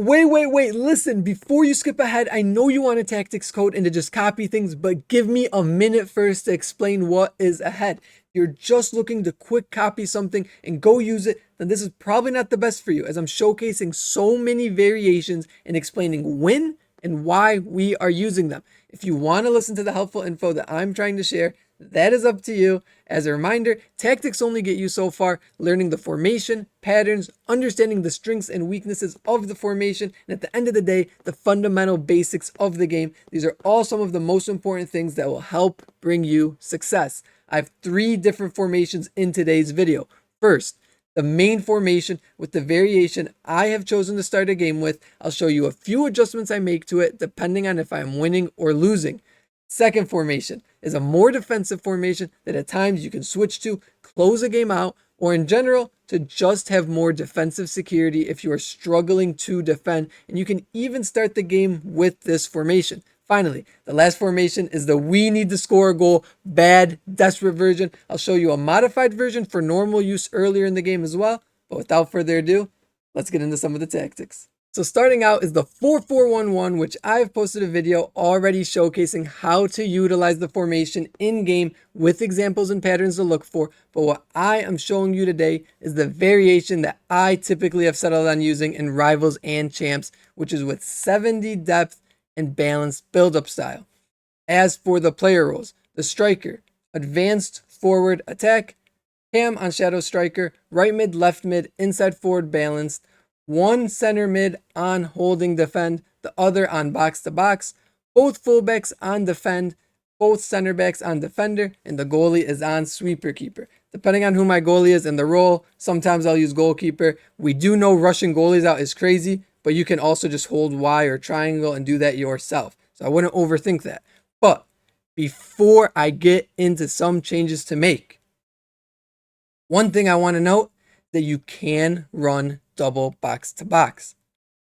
Wait, listen, before you skip ahead, I know you want a tactics code and to just copy things, but give me a minute first to explain what is ahead. If you're just looking to quick copy something and go use it, then this is probably not the best for you, as I'm showcasing so many variations and explaining when and why we are using them. If you want to listen to the helpful info that I'm trying to share, that is up to you. As a reminder, tactics only get you so far, learning the formation, patterns, understanding the strengths and weaknesses of the formation, and at the end of the day, the fundamental basics of the game. These are all some of the most important things that will help bring you success. I have 3 different formations in today's video. First, the main formation with the variation I have chosen to start a game with. I'll show you a few adjustments I make to it depending on if I am winning or losing. Second formation is a more defensive formation that at times you can switch to, close a game out, or in general, to just have more defensive security if you are struggling to defend, and you can even start the game with this formation. Finally, the last formation is the we need to score a goal, bad, desperate version. I'll show you a modified version for normal use earlier in the game as well, but without further ado, let's get into some of the tactics. So starting out is the 4-4-1-1, which I've posted a video already showcasing how to utilize the formation in game with examples and patterns to look for. But what I am showing you today is the variation that I typically have settled on using in Rivals and Champs, which is with 70 depth and balanced build-up style. As for the player roles, the striker, advanced forward attack, Cam on shadow striker, right mid, left mid, inside forward balanced, one center mid on holding defend, the other on box to box, both fullbacks on defend, both center backs on defender, and the goalie is on sweeper keeper. Depending on who my goalie is and the role, sometimes I'll use goalkeeper. We do know rushing goalies out is crazy, but you can also just hold Y or triangle and do that yourself. So I wouldn't overthink that. But before I get into some changes to make, one thing I want to note that you can run double box to box.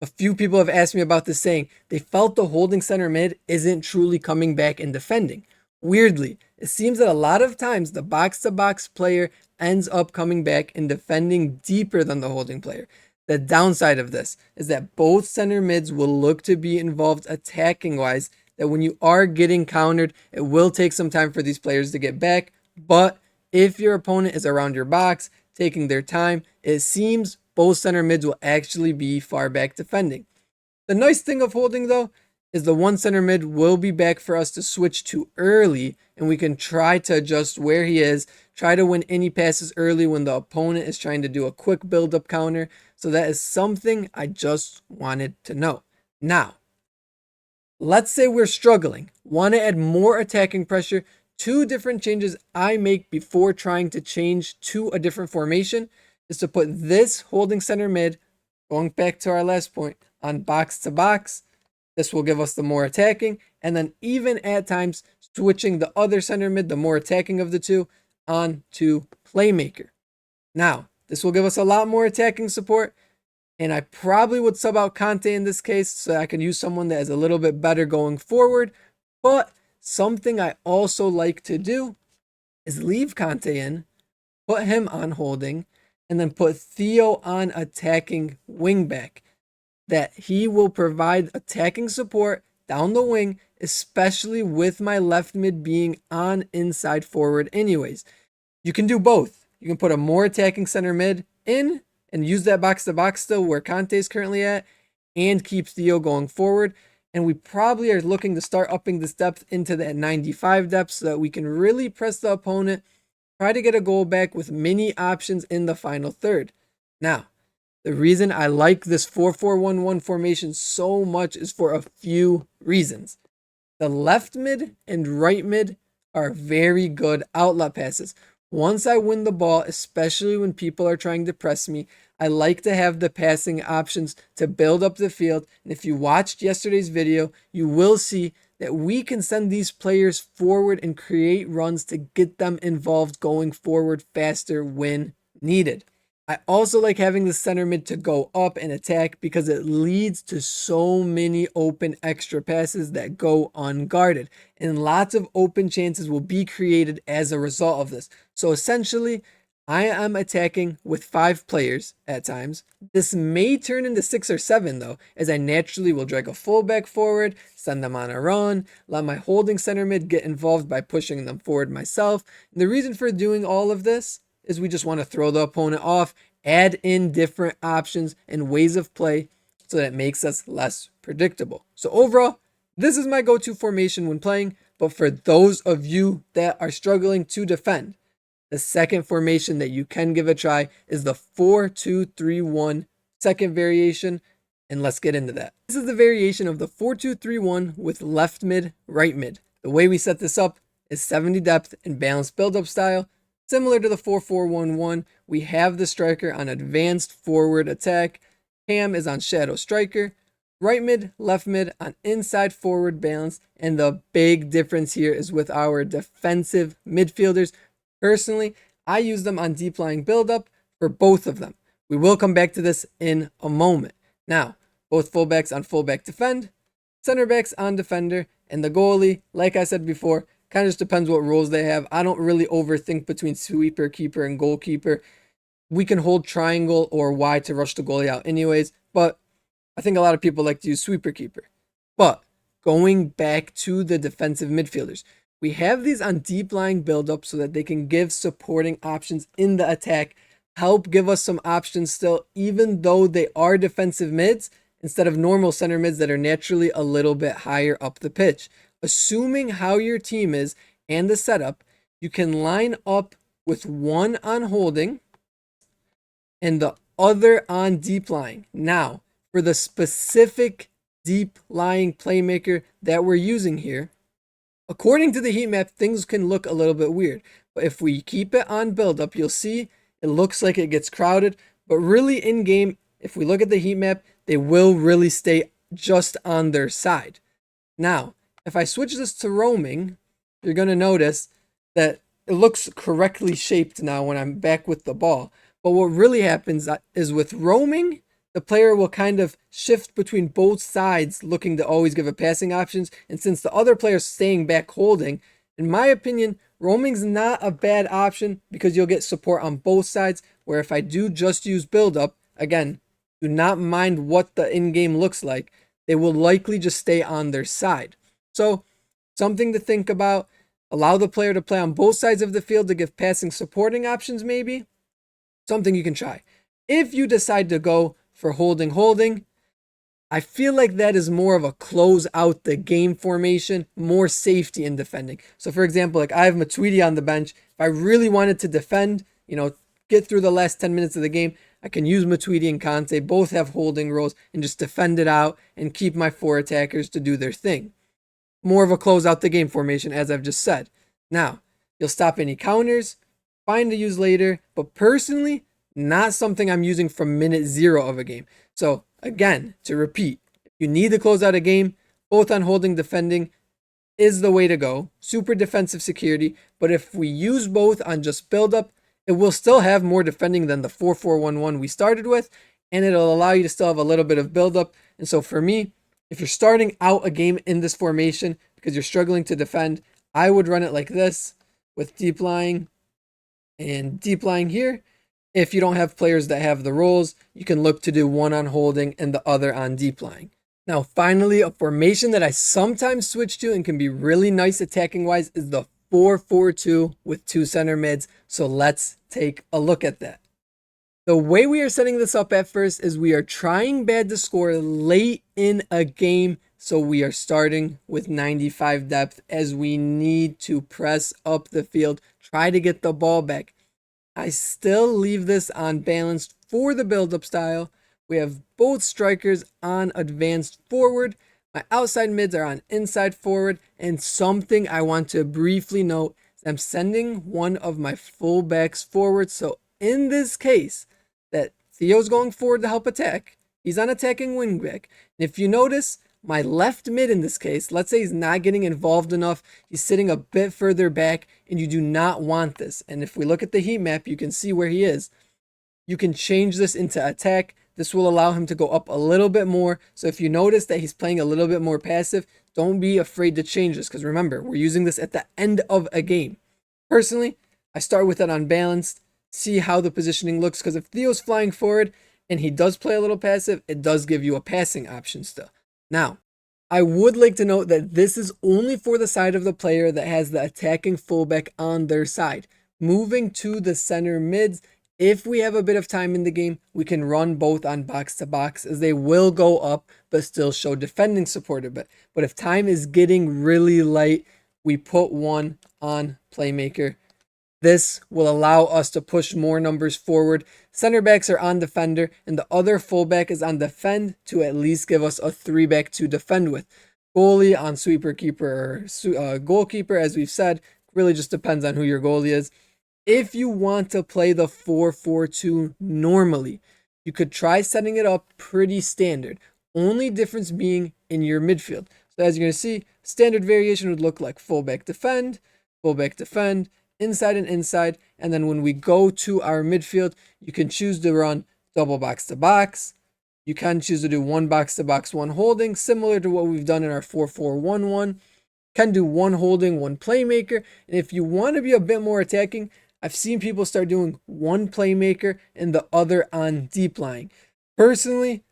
A few people have asked me about this, saying they felt the holding center mid isn't truly coming back and defending. Weirdly, it seems that a lot of times the box to box player ends up coming back and defending deeper than the holding player. The downside of this is that both center mids will look to be involved attacking wise, that when you are getting countered, it will take some time for these players to get back. But if your opponent is around your box, taking their time, it seems both center mids will actually be far back defending. The nice thing of holding though is the one center mid will be back for us to switch to early, and we can try to adjust where he is, try to win any passes early when the opponent is trying to do a quick build-up counter. So that is something I just wanted to know. Now, let's say we're struggling, want to add more attacking pressure. 2 different changes I make before trying to change to a different formation is to put this holding center mid, going back to our last point, on box to box. This will give us the more attacking, and then even at times switching the other center mid, the more attacking of the two, on to playmaker. Now, this will give us a lot more attacking support, and I probably would sub out Conte in this case so I can use someone that is a little bit better going forward. But something I also like to do is leave Conte in, put him on holding, and then put Theo on attacking wingback. That he will provide attacking support down the wing, especially with my left mid being on inside forward anyways. You can do both. You can put a more attacking center mid in and use that box to box still where Conte is currently at, and keep Theo going forward. And we probably are looking to start upping this depth into that 95 depth so that we can really press the opponent, try to get a goal back with many options in the final third. Now, the reason I like this 4-4-1-1 formation so much is for a few reasons. The left mid and right mid are very good outlet passes. Once I win the ball, especially when people are trying to press me, I like to have the passing options to build up the field. And if you watched yesterday's video, you will see that we can send these players forward and create runs to get them involved going forward faster when needed. I also like having the center mid to go up and attack because it leads to so many open extra passes that go unguarded, and lots of open chances will be created as a result of this. So essentially, I am attacking with 5 players at times. This may turn into 6 or 7 though, as I naturally will drag a fullback forward, send them on a run, let my holding center mid get involved by pushing them forward myself. And the reason for doing all of this is we just want to throw the opponent off, add in different options and ways of play so that it makes us less predictable. So overall, this is my go-to formation when playing, but for those of you that are struggling to defend, the second formation that you can give a try is the 4-2-3-1 second variation, and let's get into that. This is the variation of the 4-2-3-1 with left mid, right mid. The way we set this up is 70 depth and balanced build-up style. Similar to the 4-4-1-1, we have the striker on advanced forward attack, Cam is on shadow striker, right mid, left mid on inside forward balance, and the big difference here is with our defensive midfielders. Personally, I use them on deep lying build-up for both of them. We will come back to this in a moment. Now, both fullbacks on fullback defend, center backs on defender, and the goalie, like I said before, kind of just depends what roles they have. I don't really overthink between sweeper, keeper, and goalkeeper. We can hold triangle or Y to rush the goalie out anyways, but I think a lot of people like to use sweeper keeper. But going back to the defensive midfielders, we have these on deep lying build-up so that they can give supporting options in the attack, help give us some options still, even though they are defensive mids, instead of normal center mids that are naturally a little bit higher up the pitch. Assuming how your team is and the setup, you can line up with one on holding and the other on deep lying. Now, for the specific deep lying playmaker that we're using here, according to the heat map, things can look a little bit weird. But if we keep it on build-up, you'll see it looks like it gets crowded. But really in-game, if we look at the heat map, they will really stay just on their side. Now, if I switch this to roaming, you're going to notice that it looks correctly shaped now when I'm back with the ball. But what really happens is with roaming, the player will kind of shift between both sides, looking to always give a passing options. And since the other player is staying back holding, in my opinion, roaming's not a bad option because you'll get support on both sides. Where if I do just use build-up, again, do not mind what the in-game looks like. They will likely just stay on their side. So, something to think about. Allow the player to play on both sides of the field to give passing supporting options maybe. Something you can try. If you decide to go for holding, I feel like that is more of a close out the game formation, more safety in defending. So for example, like I have Matuidi on the bench. If I really wanted to defend, get through the last 10 minutes of the game, I can use Matuidi and Conte, both have holding roles, and just defend it out and keep my 4 attackers to do their thing. More of a close out the game formation, as I've just said. Now, you'll stop any counters, fine to use later, but personally, not something I'm using from minute 0 of a game. So again, to repeat, if you need to close out a game, both on holding defending is the way to go. Super defensive security. But if we use both on just build up, it will still have more defending than the 4-4-1-1 we started with. And it'll allow you to still have a little bit of build up. And so for me, if you're starting out a game in this formation because you're struggling to defend, I would run it like this with deep lying and deep lying here. If you don't have players that have the roles, you can look to do one on holding and the other on deep lying. Now, finally, a formation that I sometimes switch to and can be really nice attacking wise is the 4-4-2 with 2 center mids. So let's take a look at that. The way we are setting this up at first is we are trying bad to score late in a game. So we are starting with 95 depth as we need to press up the field, try to get the ball back. I still leave this on balanced for the build-up style. We have both strikers on advanced forward. My outside mids are on inside forward. And something I want to briefly note is I'm sending one of my fullbacks forward. So in this case, that Theo's going forward to help attack. He's on attacking wingback. And if you notice, my left mid in this case, let's say he's not getting involved enough, he's sitting a bit further back, and you do not want this. And if we look at the heat map, you can see where he is. You can change this into attack. This will allow him to go up a little bit more. So if you notice that he's playing a little bit more passive, don't be afraid to change this, because remember, we're using this at the end of a game. Personally, I start with it unbalanced. see how the positioning looks, because if Theo's flying forward and he does play a little passive, it does give you a passing option still. Now, I would like to note that this is only for the side of the player that has the attacking fullback on their side. Moving to the center mids, if we have a bit of time in the game, we can run both on box to box, as they will go up but still show defending support a bit. But if time is getting really light, we put one on playmaker. This will allow us to push more numbers forward. Center backs are on defender, and the other fullback is on defend to at least give us a 3-back to defend with. Goalie on sweeper, keeper, or goalkeeper, as we've said, really just depends on who your goalie is. If you want to play the 4-4-2 normally, you could try setting it up pretty standard. Only difference being in your midfield. So as you're going to see, standard variation would look like fullback defend, inside and inside. And then when we go to our midfield, you can choose to run double box to box. You can choose to do one box to box, one holding, similar to what we've done in our 4-4-1-1. Can do one holding, one playmaker. And if you want to be a bit more attacking, I've seen people start doing one playmaker and the other on deep lying. Personally,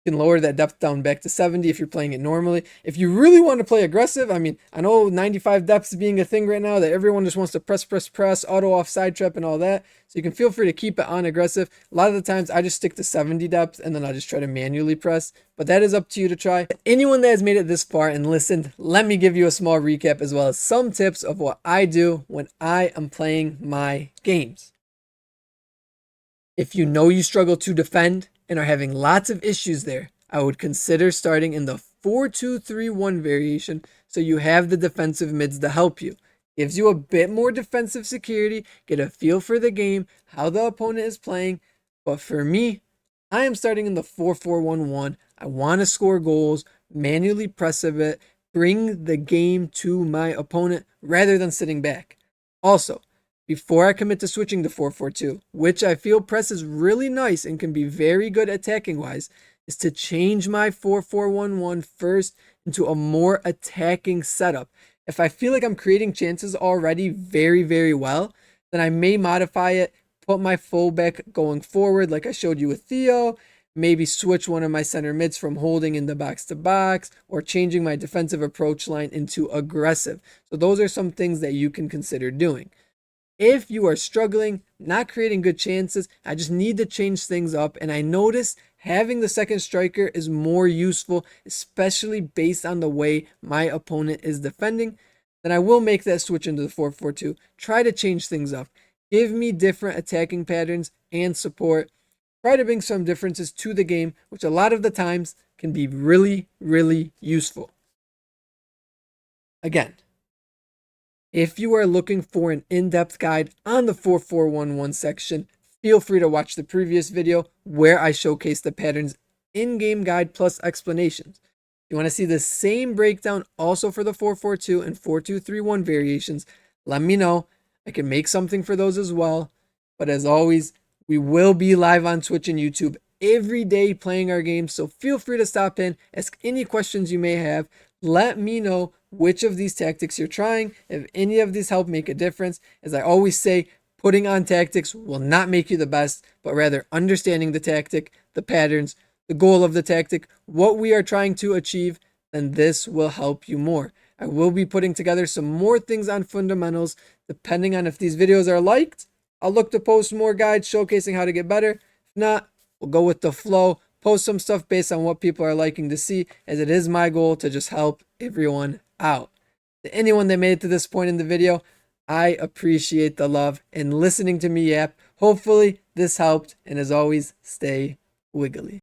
you can lower that depth down back to 70 if you're playing it normally. If you really want to play aggressive, I mean, I know 95 depths being a thing right now that everyone just wants to press, auto offside trap and all that. So you can feel free to keep it on aggressive. A lot of the times I just stick to 70 depth and then I just try to manually press. But that is up to you to try. Anyone that has made it this far and listened, let me give you a small recap as well as some tips of what I do when I am playing my games. If you know you struggle to defend and are having lots of issues there, I would consider starting in the 4-2-3-1 variation so you have the defensive mids to help you. Gives you a bit more defensive security, get a feel for the game, how the opponent is playing. But for me, I am starting in the 4-4-1-1. I want to score goals, manually press a bit, bring the game to my opponent rather than sitting back. Also, before I commit to switching to 4-4-2, which I feel press is really nice and can be very good attacking wise, is to change my 4-4-1-1 first into a more attacking setup. If I feel like I'm creating chances already very, very well, then I may modify it, put my fullback going forward like I showed you with Theo, maybe switch one of my center mids from holding in the box to box, or changing my defensive approach line into aggressive. So those are some things that you can consider doing. If you are struggling, not creating good chances, I just need to change things up. And I notice having the second striker is more useful, especially based on the way my opponent is defending. Then I will make that switch into the 4-4-2. Try to change things up. Give me different attacking patterns and support. Try to bring some differences to the game, which a lot of the times can be really, really useful. Again, if you are looking for an in-depth guide on the 4-4-1-1 section, feel free to watch the previous video where I showcase the patterns in-game guide plus explanations. If you want to see the same breakdown also for the 4-4-2 and 4-2-3-1 variations, let me know. I can make something for those as well. But as always, we will be live on Twitch and YouTube every day playing our games, so feel free to stop in, ask any questions you may have. Let me know which of these tactics you're trying, if any of these help make a difference. As I always say, putting on tactics will not make you the best, but rather understanding the tactic, the patterns, the goal of the tactic, what we are trying to achieve, then this will help you more. I will be putting together some more things on fundamentals. Depending on if these videos are liked, I'll look to post more guides showcasing how to get better. If not, we'll go with the flow, post some stuff based on what people are liking to see, as it is my goal to just help everyone out. To anyone that made it to this point in the video, I appreciate the love and listening to me yap. Hopefully this helped, and as always, stay wiggly.